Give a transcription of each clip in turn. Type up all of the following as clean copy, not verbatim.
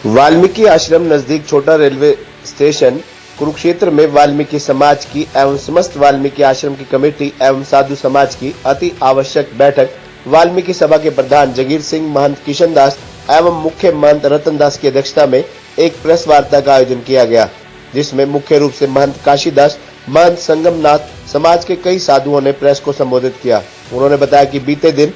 वाल्मीकि आश्रम नजदीक छोटा रेलवे स्टेशन कुरुक्षेत्र में वाल्मीकि समाज की एवं समस्त वाल्मीकि आश्रम की कमेटी एवं साधु समाज की अति आवश्यक बैठक वाल्मीकि सभा के प्रधान जगीर सिंह, महंत किशन दास एवं मुख्य महंत रतन दास की अध्यक्षता में एक प्रेस वार्ता का आयोजन किया गया, जिसमें मुख्य रूप से महंत काशीदास, महंत संगमनाथ समाज के कई साधुओं ने प्रेस को संबोधित किया। उन्होंने बताया कि बीते दिन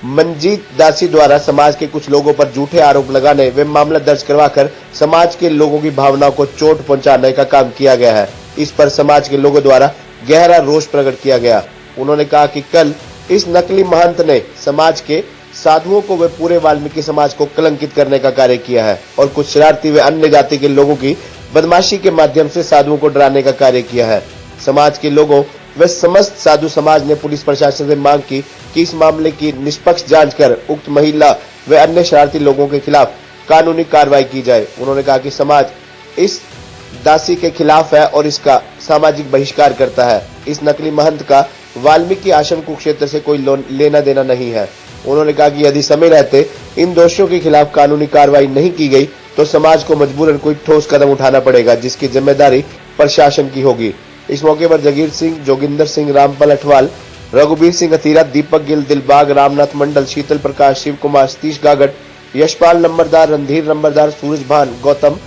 मंजीत दासी द्वारा समाज के कुछ लोगों पर झूठे आरोप लगाने व मामला दर्ज करवाकर समाज के लोगों की भावनाओं को चोट पहुंचाने का काम किया गया है। इस पर समाज के लोगों द्वारा गहरा रोष प्रकट किया गया। उन्होंने कहा कि कल इस नकली महंत ने समाज के साधुओं को व पूरे वाल्मीकि समाज को कलंकित करने का कार्य किया है और कुछ शरारती व अन्य जाति के लोगों की बदमाशी के माध्यम से साधुओं को डराने का कार्य किया है। समाज के लोगों व समस्त साधु समाज ने पुलिस प्रशासन से मांग की कि इस मामले की निष्पक्ष जांच कर उक्त महिला व अन्य शरारती लोगों के खिलाफ कानूनी कार्रवाई की जाए। उन्होंने कहा कि समाज इस दासी के खिलाफ है और इसका सामाजिक बहिष्कार करता है। इस नकली महंत का वाल्मीकि आश्रम कुरुक्षेत्र से कोई लेना देना नहीं है। उन्होंने कहा कि यदि समय रहते इन दोषियों के खिलाफ कानूनी कार्रवाई नहीं की गई तो समाज को मजबूरन कोई ठोस कदम उठाना पड़ेगा, जिसकी जिम्मेदारी प्रशासन की होगी। इस मौके पर जगीर सिंह, जोगिंदर सिंह, रामपाल अठवाल, रघुबीर सिंह अतीरा, दीपक गिल, दिलबाग, रामनाथ मंडल, शीतल प्रकाश, शिव कुमार, सतीश गागट, यशपाल नंबरदार, रणधीर नंबरदार, सूरज भान, गौतम,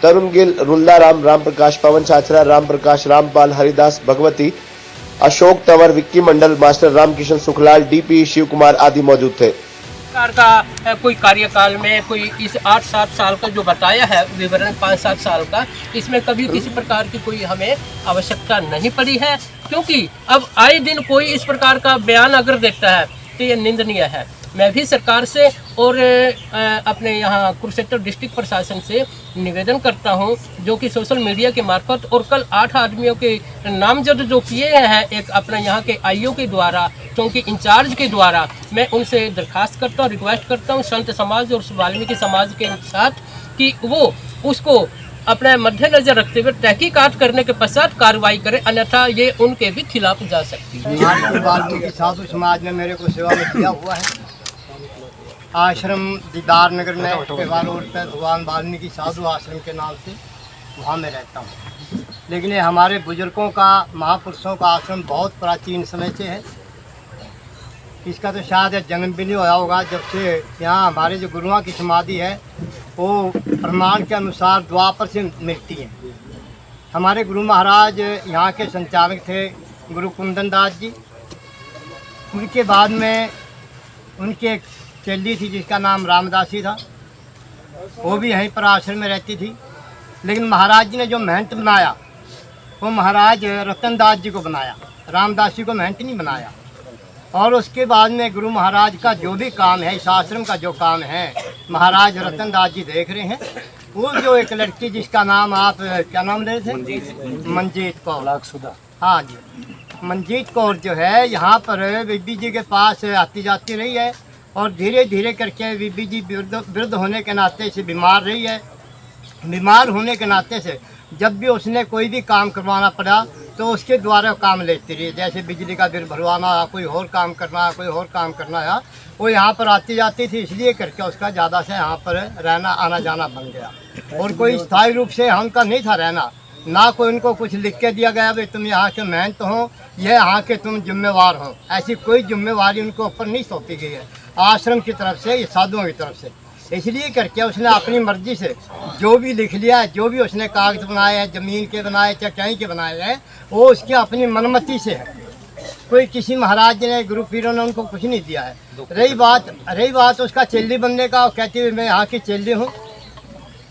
तरुण गिल, रुल्ला राम, राम प्रकाश, पवन छात्रा, राम प्रकाश, रामपाल, हरिदास, भगवती, अशोक तंवर, विक्की मंडल, मास्टर रामकिशन सुखलाल, डीपी शिव कुमार आदि मौजूद थे। सरकार का कोई कार्यकाल में कोई इस 8-7 साल का जो बताया है विवरण 5-7 साल का, इसमें कभी किसी प्रकार की कोई हमें आवश्यकता नहीं पड़ी है, क्योंकि अब आए दिन कोई इस प्रकार का बयान अगर देता है तो ये निंदनीय है। मैं भी सरकार से और अपने यहाँ कुरुक्षेत्र डिस्ट्रिक्ट प्रशासन से निवेदन करता हूँ, जो कि सोशल मीडिया के मार्फत और कल 8 आदमियों के नामजद जो किए हैं एक अपने यहाँ के आईओ के द्वारा, क्योंकि इंचार्ज के द्वारा, मैं उनसे दरखास्त करता हूँ, रिक्वेस्ट करता हूँ संत समाज और वाल्मीकि समाज के साथ कि वो उसको अपने मद्देनजर रखते हुए तहकीकात करने के पश्चात कार्रवाई करें, अन्यथा ये उनके भी खिलाफ जा सकती है। वाल्मीकि साधु समाज ने मेरे को सेवा में दिया हुआ है। आश्रम दीदार नगर में पेवा रोड पर भगवान वाल्मीकि साधु आश्रम के नाम से वहाँ में रहता हूँ। लेकिन ये हमारे बुजुर्गों का, महापुरुषों का आश्रम बहुत प्राचीन समय से है। इसका तो शायद जन्म भी नहीं होया होगा जब से यहाँ हमारे जो गुरुओं की समाधि है वो प्रमाण के अनुसार द्वापर से मिलती है। हमारे गुरु महाराज यहाँ के संचालक थे गुरु कुंदन दास जी। उनके बाद में उनके चेली थी जिसका नाम रामदासी था, वो भी यहीं पर आश्रम में रहती थी। लेकिन महाराज जी ने जो महंत बनाया वो महाराज रतन दास जी को बनाया, रामदास जी को महंत नहीं बनाया। और उसके बाद में गुरु महाराज का जो भी काम है, इस आश्रम का जो काम है, महाराज रतन दास जी देख रहे हैं। वो जो एक लड़की जिसका नाम आप क्या नाम ले रहे थे, मंजीत कौर, हाँ जी, मंजीत कौर जो है यहाँ पर बीबी जी के पास आती जाती रही है और धीरे धीरे करके बीबी जी वृद्ध होने के नाते से बीमार रही है। बीमार होने के नाते से जब भी उसने कोई भी काम करवाना पड़ा तो उसके द्वारा काम लेती रही, जैसे बिजली का बिल भरवाना, कोई और काम करना, कोई और काम करना है, वो यहाँ पर आती जाती थी। इसलिए करके उसका ज़्यादा से यहाँ पर रहना आना जाना बन गया और कोई स्थायी रूप से उनका नहीं था रहना। ना कोई उनको कुछ लिख के दिया गया भाई तुम यहाँ के महंत हो, यह यहाँ के तुम जिम्मेवार हो, ऐसी कोई जिम्मेवारी उनको ऊपर नहीं सौंपी गई है आश्रम की तरफ से, साधुओं की तरफ से। इसलिए करके उसने अपनी मर्जी से जो भी लिख लिया है, जो भी उसने कागज बनाए हैं, ज़मीन के बनाए चाहे कहीं के बनाए हैं, वो उसकी अपनी मनमति से है। कोई किसी महाराज ने, गुरु पीरों ने उनको कुछ नहीं दिया है। रही बात उसका चेल्ली बनने का, वो कहती हुई मैं यहाँ की चेल्ली हूँ,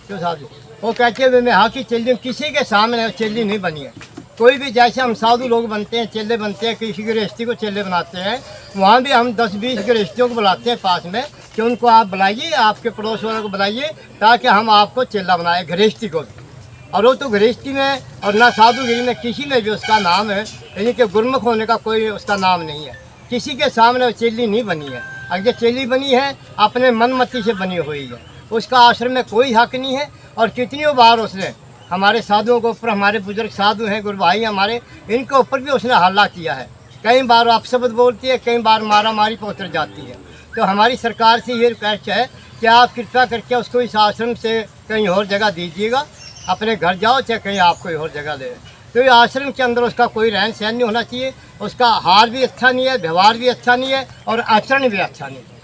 क्यों साधु, वो कहते हुए मैं यहाँ की चेल्ली हूँ, किसी के सामने चेल्ली नहीं बनी है। कोई भी जैसे हम साधु लोग बनते हैं, चेले बनते हैं, किसी गृहस्थी को चेले बनाते हैं, वहाँ भी हम 10-20 गृहस्थियों को बुलाते हैं पास में कि उनको आप बुलाइए, आपके पड़ोस वालों को बुलाइए ताकि हम आपको चेला बनाए, गृहस्थी को भी। और वो तो गृहस्थी में और ना साधुगिरी में किसी में भी उसका नाम है, यानी कि गुरमुख होने का कोई उसका नाम नहीं है। किसी के सामने वो चेली नहीं बनी है। अगर चेली बनी है अपने मनमति से बनी हुई है, उसका आश्रम में कोई हक नहीं है। और कितनी बार उसने हमारे साधुओं के ऊपर, हमारे बुजुर्ग साधु हैं, गुरु भाई हमारे, इनके ऊपर भी उसने हल्ला किया है। कई बार अपशब्द बोलती है, कई बार मारा मारी पर उतर जाती है। तो हमारी सरकार से ये रिक्वेस्ट है कि आप कृपया करके उसको इस आश्रम से कहीं और जगह दीजिएगा, अपने घर जाओ, चाहे कहीं आप कोई और जगह ले। तो ये आश्रम के अंदर उसका कोई रहन सहन नहीं होना चाहिए, उसका हाल भी अच्छा नहीं है, व्यवहार भी अच्छा नहीं है और आचरण भी अच्छा नहीं है।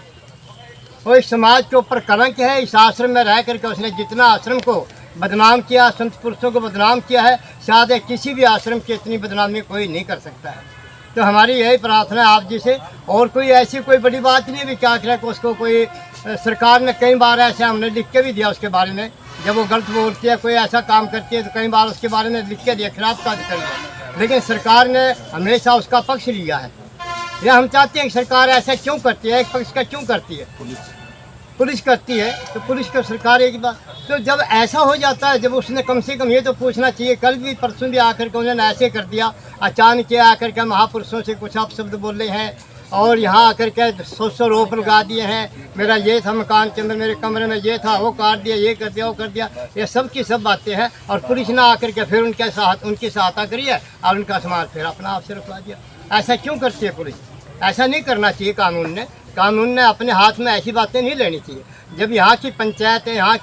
वो इस समाज के ऊपर कलंक है। इस आश्रम में रह करके उसने जितना आश्रम को बदनाम किया, संत पुरुषों को बदनाम किया है, शायद किसी भी आश्रम की इतनी बदनामी कोई नहीं कर सकता है। तो हमारी यही प्रार्थना है आप जी से, और कोई ऐसी कोई बड़ी बात नहीं है क्या करें कि उसको कोई सरकार ने कई बार ऐसे हमने लिख के भी दिया उसके बारे में, जब वो गलत बोलती है, कोई ऐसा काम करती है तो कई बार उसके बारे में लिख के दिया, खिलाफ कार्य कर दिया, लेकिन सरकार ने हमेशा उसका पक्ष लिया है। ये हम चाहते हैं कि सरकार ऐसा क्यों करती है, एक पक्ष का क्यों करती है, पुलिस करती है तो पुलिस को सरकार एक बात। तो जब ऐसा हो जाता है, जब उसने कम से कम ये तो पूछना चाहिए, कल भी परसों भी आकर के उन्होंने ऐसे कर दिया, अचानक के आकर के महापुरुषों से कुछ अपशब्द बोल रहे हैं और यहाँ आकर के 100 रोप लगा दिए हैं, मेरा ये था मकान के अंदर, मेरे कमरे में ये था, वो काट दिया, ये कर दिया, वो कर दिया, ये सब की सब बातें हैं। और पुलिस ने आकर के फिर उनकी सहायता करी है और उनका सामान फिर अपना आप से रखवा दिया। ऐसा क्यों करती है पुलिस? ऐसा नहीं करना चाहिए। कानून ने अपने हाथ में ऐसी बातें नहीं लेनी चाहिए। जब यहाँ की पंचायत है, यहाँ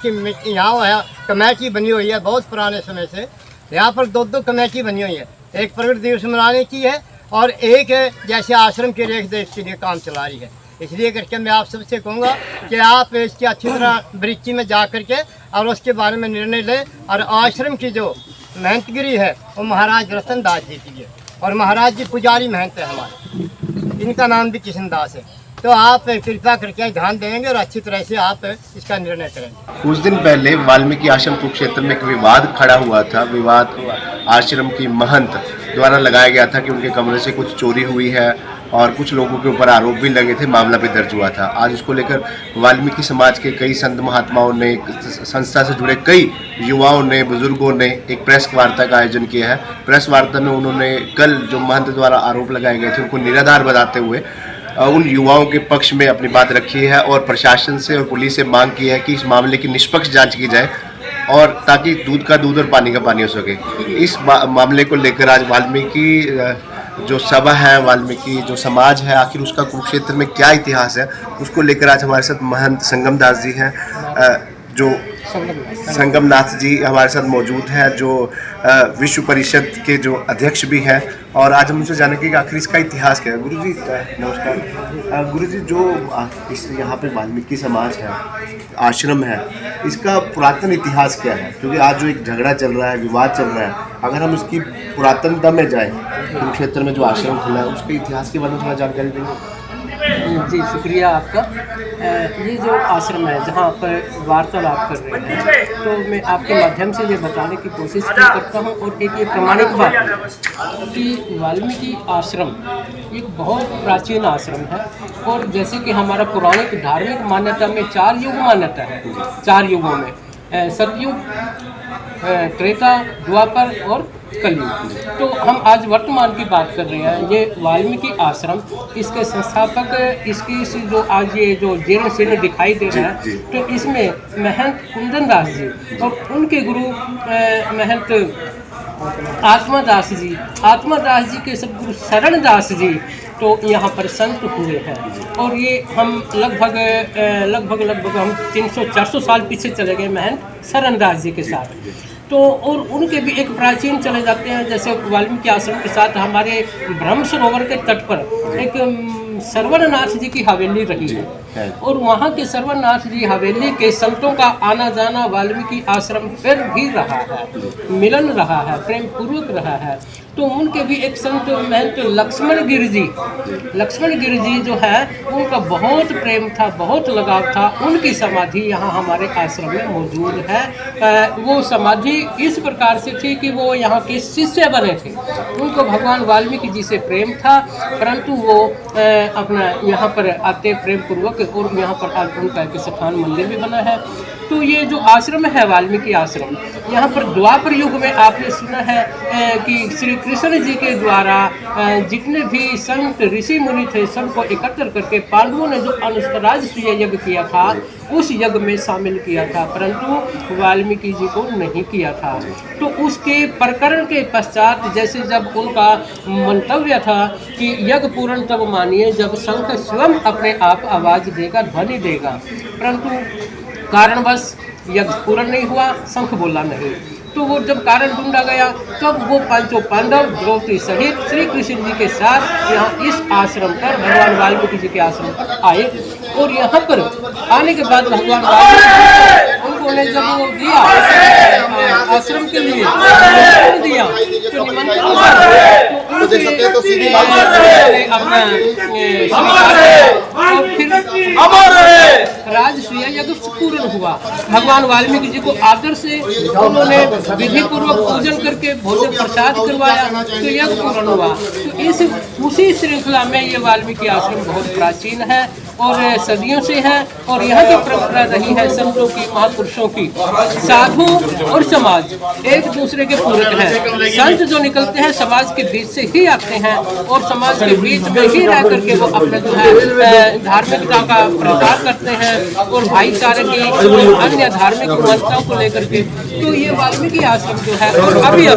कमेटी बनी हुई है बहुत पुराने समय से, यहाँ पर 2 कमेटी बनी हुई है, एक प्रगट दिवस मनाने की है और एक जैसे आश्रम के रेख देख के लिए काम चला रही है। इसलिए करके मैं आप सबसे कहूँगा कि आप इसकी अच्छी तरह बरीकी में जा कर के और उसके बारे में निर्णय लें। और आश्रम की जो महंतगिरी है वो महाराज रतन दास जी की है और महाराज जी पुजारी महंत है हमारे, इनका नाम भी किशन दास है। तो आप कृपया करके ध्यान देंगे और अच्छी तरह से आप इसका निर्णय करेंगे। कुछ दिन पहले वाल्मीकि आश्रम कुरुक्षेत्र में एक विवाद खड़ा हुआ था। विवाद आश्रम की महंत द्वारा लगाया गया था कि उनके कमरे से कुछ चोरी हुई है और कुछ लोगों के ऊपर आरोप भी लगे थे, मामला भी दर्ज हुआ था। आज इसको लेकर वाल्मीकि समाज के कई संत महात्माओं ने, संस्था से जुड़े कई युवाओं ने, बुजुर्गों ने एक प्रेस वार्ता का आयोजन किया है। प्रेस वार्ता में उन्होंने कल जो महंत द्वारा आरोप लगाए गए थे उनको निराधार बताते हुए उन युवाओं के पक्ष में अपनी बात रखी है और प्रशासन से और पुलिस से मांग की है कि इस मामले की निष्पक्ष जांच की जाए और ताकि दूध का दूध और पानी का पानी हो सके। इस मामले को लेकर आज वाल्मीकि जो सभा है, वाल्मीकि जो समाज है, आखिर उसका कुरुक्षेत्र में क्या इतिहास है, उसको लेकर आज हमारे साथ महंत संगम दास जी हैं, जो संगमनाथ जी हमारे साथ मौजूद है, जो विश्व परिषद के जो अध्यक्ष भी हैं। और आज हम उनसे जानेंगे कि आखिर इसका इतिहास क्या है। गुरु जी नमस्कार। गुरु जी, जो इस यहाँ पे वाल्मीकि समाज है, आश्रम है, इसका पुरातन इतिहास क्या है? क्योंकि आज जो एक झगड़ा चल रहा है, विवाद चल रहा है, अगर हम इसकी पुरातनता में जाएँ, कुरुक्षेत्र में जो आश्रम खुला है उसके इतिहास के बारे में थोड़ा जानकारी देंगे। जी शुक्रिया आपका। ये जो आश्रम है जहाँ पर वार्तालाप कर रहे हैं, तो मैं आपके माध्यम से ये बताने की कोशिश करता हूँ और एक ये प्रमाणिक बात है कि वाल्मीकि आश्रम एक बहुत प्राचीन आश्रम है। और जैसे कि हमारा पौराणिक धार्मिक मान्यता में 4 युग मान्यता है। 4 युगों में सतयुग, त्रेता, द्वापर और कलयुग। तो हम आज वर्तमान की बात कर रहे हैं। ये वाल्मीकि आश्रम, इसके संस्थापक, इसकी जो आज ये जो जीर्ण शीर्ण दिखाई दे रहा है, तो इसमें महंत कुंदन दास जी और उनके गुरु महंत आत्मादास जी के सदगुरु शरण दास जी तो यहाँ पर संत हुए हैं। और ये हम लगभग हम 300-400 साल पीछे चले गए महंत शरण दास जी के साथ। तो और उनके भी एक प्राचीन चले जाते हैं, जैसे वाल्मीकि आश्रम के साथ हमारे ब्रह्म सरोवर के तट पर एक सरवणनाथ जी की हवेली रही है और वहाँ के सरवणनाथ जी हवेली के संतों का आना जाना वाल्मीकि आश्रम पर भी रहा है, मिलन रहा है, प्रेम पूर्वक रहा है। तो उनके भी एक संत महंत लक्ष्मण गिर जी जो है, उनका बहुत प्रेम था, बहुत लगाव था। उनकी समाधि यहाँ हमारे आश्रम में मौजूद है। वो समाधि इस प्रकार से थी कि वो यहाँ के शिष्य बने थे। उनको भगवान वाल्मीकि जी से प्रेम था, परंतु वो अपना यहाँ पर आते प्रेम पूर्वक, और यहाँ पर उनका एक स्थान मंदिर भी बना है। तो ये जो आश्रम है वाल्मीकि आश्रम, यहाँ पर द्वापर युग में आपने सुना है कि श्री कृष्ण जी के द्वारा जितने भी संत ऋषि मुनि थे सबको एकत्र करके पांडवों ने जो अनुराष्ट्रीय यज्ञ किया था उस यज्ञ में शामिल किया था, परंतु वाल्मीकि जी को नहीं किया था। तो उसके प्रकरण के पश्चात जैसे जब उनका मंतव्य था कि यज्ञ पूर्ण तब मानिए जब शंख स्वयं अपने आप आवाज देगा, ध्वनि देगा, परंतु कारणवश यज्ञ पूर्ण नहीं हुआ, शंख बोला नहीं। तो वो जब कारण ढूंढा गया तब वो पांचों पांडव द्रौपदी सहित श्री कृष्ण जी के साथ यहाँ इस आश्रम पर, भगवान वाल्मीकि जी के आश्रम पर आए। और यहाँ पर आने के बाद भगवान वाल्मीकि उन्होंने जब वो दिया आश्रम के लिए निमंत्रण दिया, तो निमंत्रण तो अपना स्वीकार किया और फिर राजसूय यज्ञ पूर्ण हुआ। भगवान वाल्मीकि जी को आदर से उन्होंने विधि पूर्वक पूजन करके भोजन प्रसाद करवाया, तो यज्ञ पूर्ण हुआ। तो इस उसी श्रृंखला में ये वाल्मीकि आश्रम बहुत प्राचीन है और सदियों से है, और यहाँ की परंपरा रही है संतों की, महापुरुषों की। साधु और समाज एक दूसरे के पूरक हैं। संत जो निकलते हैं समाज के बीच से ही आते हैं और समाज के बीच में ही रह करके वो अपना जो है धार्मिकता का प्रचार करते हैं और भाईचारे की अन्य धार्मिक महत्ताओं को लेकर के। तो ये वाल्मीकि आश्रम जो है, और अभी ये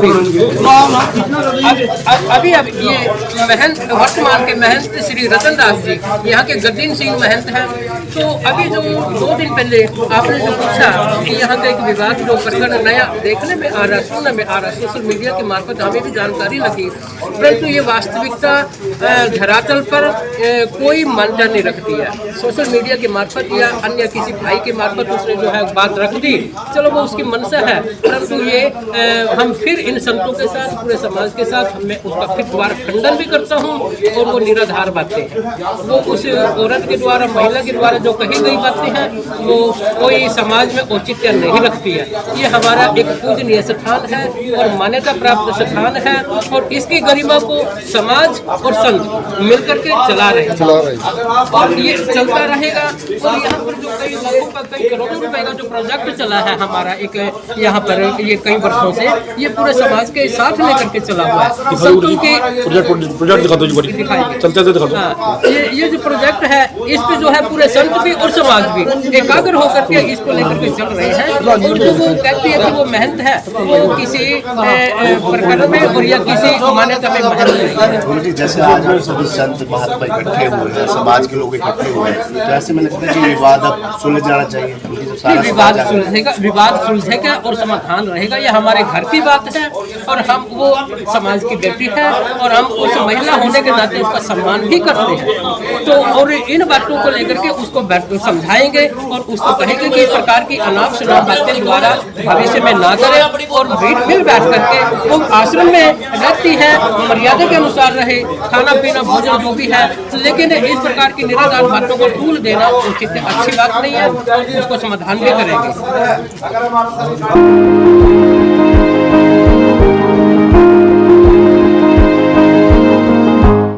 महंत, वर्तमान के महंत श्री रतन दास जी यहाँ के गद्दीन सिंह महंत हैं। तो अभी जो 2 दिन पहले आपने जो पूछा कि यहाँ का एक विवाद जो प्रकरण नया देखने में आ रहा, सुनने में आ रहा, सोशल मीडिया के मार्फत हमें भी जानकारी लगी, परंतु ये वास्तविकता धरातल पर कोई मान्यता नहीं रखती है। सोशल मीडिया के मार्फत या अन्य किसी भाई के मार्फत उसने जो है बात रख दी, चलो वो उसकी मंशा है, परंतु ये हम फिर इन संतों के साथ, पूरे समाज के साथ मैं उसका फिर दोबारा खंडन भी करता हूँ। और वो निराधार बातें हैं, वो उस औरत के द्वारा, महिला के द्वारा जो कही गई बातें हैं वो कोई समाज में औचित्य नहीं रखती है। ये हमारा एक पूजनीय स्थान है और मान्यता प्राप्त स्थान है, और इसकी गरिमा को समाज और संत मिलकर के चला रहे हैं और ये चलता रहेगा। और यहाँ पर जो कई लाखों का, कई करोड़ों रुपए का जो प्रोजेक्ट चला है हमारा एक यहाँ पर, ये कई वर्षों से ये पूरे समाज के साथ लेकर के चला हुआ है। संतों के प्रोजेक्ट दिखा दो, चलते दिखा दो। ये जो प्रोजेक्ट है इस पे जो है पूरे संत भी और समाज भी एकाग्र होकर के इसको लेकर के चल रहे हैं। और जो वो कहती है कि वो महंत है, वो किसी प्रकरण में और या किसी मान्यता में महंत नहीं है। जैसे आज सभी संत महात्मा इकट्ठे हुए हैं, समाज के लोग इकट्ठे हुए हैं, तो ऐसे में लगता है कि विवाद अब सुलझ जाना चाहिए। विवाद सुलझेगा और समाधान रहेगा। ये हमारे घर की बात है और हम वो समाज की बेटी है और हम उस महिला होने के नाते उसका सम्मान भी करते हैं। तो और इन बातों को लेकर के उसको समझाएंगे और उसको कहेंगे कि इस प्रकार की अनाप शनाप बातें द्वारा भविष्य में ना करें और मिल बैठ करके वो आश्रम में रहती है, मर्यादा के अनुसार रहे, खाना पीना भोजन जो भी है, लेकिन इस प्रकार की निराधार बातों को टूल देना उचित अच्छी बात नहीं है और उसको समाधान भी करेंगे।